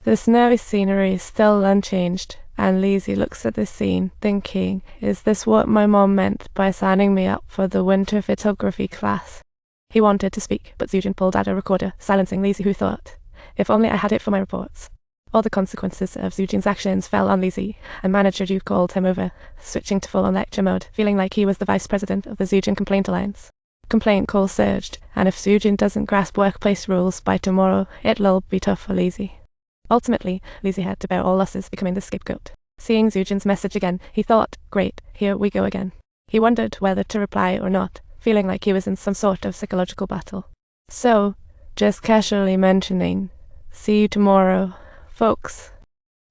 The snowy scenery is still unchanged, and Liezi looks at the scene, thinking, is this what my mom meant by signing me up for the winter photography class? He wanted to speak, but Xuejin pulled out a recorder, silencing Liezi, who thought, if only I had it for my reports. All the consequences of Xuejin's actions fell on Liezi, and Manager Ju called him over, switching to full-on lecture mode, feeling like he was the vice president of the Xuejin Complaint Alliance. Complaint calls surged, and if Xuejin doesn't grasp workplace rules by tomorrow, it'll be tough for Liezi. Ultimately, Liezi had to bear all losses, becoming the scapegoat. Seeing Xuejin's message again, he thought, great, here we go again. He wondered whether to reply or not, feeling like he was in some sort of psychological battle. So, just casually mentioning, see you tomorrow, folks.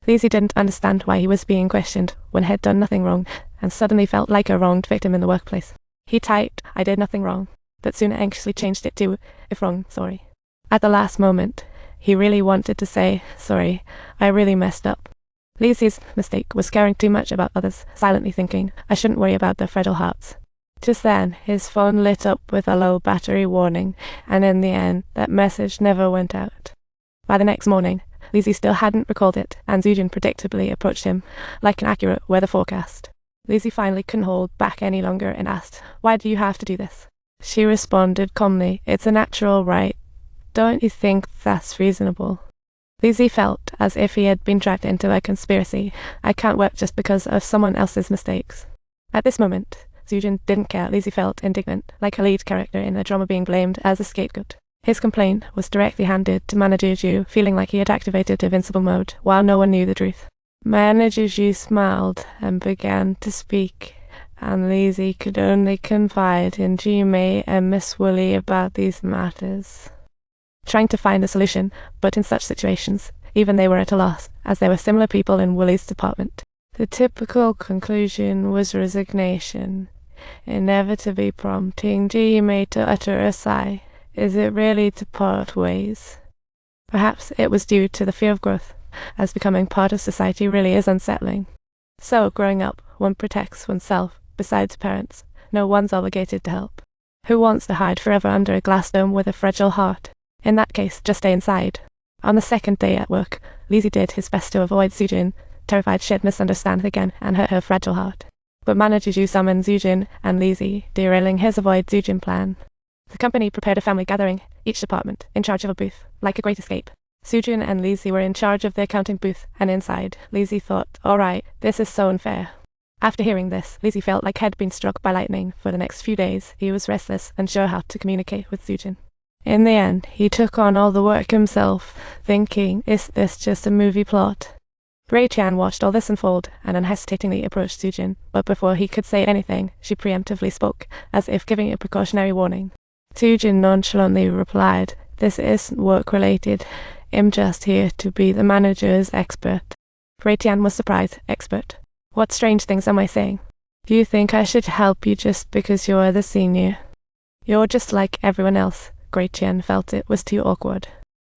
Liezi didn't understand why he was being questioned when he had done nothing wrong, and suddenly felt like a wronged victim in the workplace. He typed, I did nothing wrong, but soon anxiously changed it to, if wrong, sorry. At the last moment, he really wanted to say, sorry, I really messed up. Liezi's mistake was caring too much about others, silently thinking, I shouldn't worry about their fragile hearts. Just then, his phone lit up with a low battery warning, and in the end, that message never went out. By the next morning, Liezi still hadn't recalled it, and Xuejin predictably approached him, like an accurate weather forecast. Liezi finally couldn't hold back any longer and asked, why do you have to do this? She responded calmly, it's a natural right. Don't you think that's reasonable? Liezi felt as if he had been dragged into a conspiracy. I can't work just because of someone else's mistakes. At this moment, Xuejin didn't care. Liezi felt indignant, like a lead character in a drama being blamed as a scapegoat. His complaint was directly handed to Manager Ju, feeling like he had activated invincible mode, while no one knew the truth. Manager Ju smiled and began to speak, and Liezi could only confide in Ji-mei and Miss Woolley about these matters, trying to find a solution, but in such situations, even they were at a loss, as there were similar people in Woolley's department. The typical conclusion was resignation, inevitably prompting Ji-mei to utter a sigh. Is it really to part ways? Perhaps it was due to the fear of growth, as becoming part of society really is unsettling. So, growing up, one protects oneself, besides parents. No one's obligated to help. Who wants to hide forever under a glass dome with a fragile heart? In that case, just stay inside. On the second day at work, Liezi did his best to avoid Xuejin, terrified she'd misunderstand again and hurt her fragile heart. But Manager Ju summoned Xuejin and Liezi, derailing his avoid Xuejin plan. The company prepared a family gathering, each department in charge of a booth, like a great escape. Xuejin and Liezi were in charge of the accounting booth, and inside, Liezi thought, alright, this is so unfair. After hearing this, Liezi felt like he'd been struck by lightning. For the next few days, he was restless, unsure how to communicate with Xuejin. In the end, he took on all the work himself, thinking, is this just a movie plot? Xuejin watched all this unfold and unhesitatingly approached Xuejin, but before he could say anything, she preemptively spoke, as if giving a precautionary warning. Xuejin nonchalantly replied, this isn't work-related. I'm just here to be the manager's expert. Xuejin was surprised. Expert? What strange things am I saying? Do you think I should help you just because you're the senior? You're just like everyone else. Xuejin felt it was too awkward.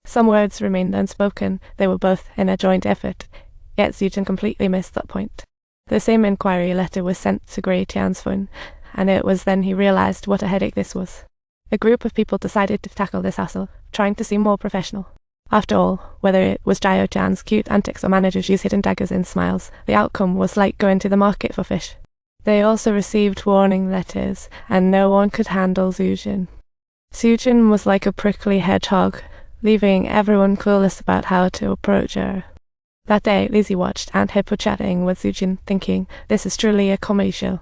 Some words remained unspoken. They were both in a joint effort, yet Xuejin completely missed that point. The same inquiry letter was sent to Xuejin's phone, and it was then he realized what a headache this was. A group of people decided to tackle this hassle, trying to seem more professional. After all, whether it was Jiao-chan's cute antics or Manager Ju's hidden daggers in smiles, the outcome was like going to the market for fish. They also received warning letters, and no one could handle Xuejin. Xuejin was like a prickly hedgehog, leaving everyone clueless about how to approach her. That day, Liezi watched Aunt Hippo chatting with Xuejin, thinking, this is truly a comedy show.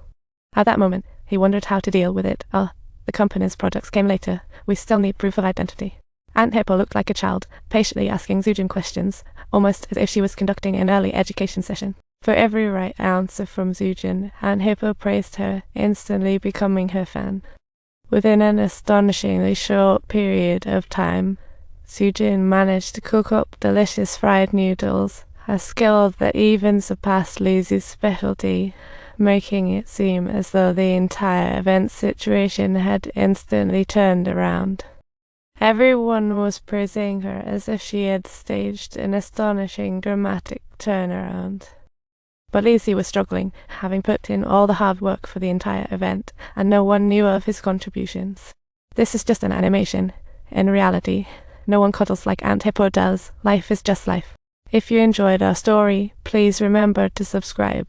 At that moment, he wondered how to deal with it. The company's products came later. We still need proof of identity. Aunt Hippo looked like a child, patiently asking Xuejin questions, almost as if she was conducting an early education session. For every right answer from Xuejin, Aunt Hippo praised her, instantly becoming her fan. Within an astonishingly short period of time, Xuejin managed to cook up delicious fried noodles, a skill that even surpassed Liezi's specialty, making it seem as though the entire event situation had instantly turned around. Everyone was praising her as if she had staged an astonishing dramatic turnaround. But Liezi was struggling, having put in all the hard work for the entire event, and no one knew of his contributions. This is just an animation. In reality, no one cuddles like Aunt Hippo does. Life is just life. If you enjoyed our story, please remember to subscribe.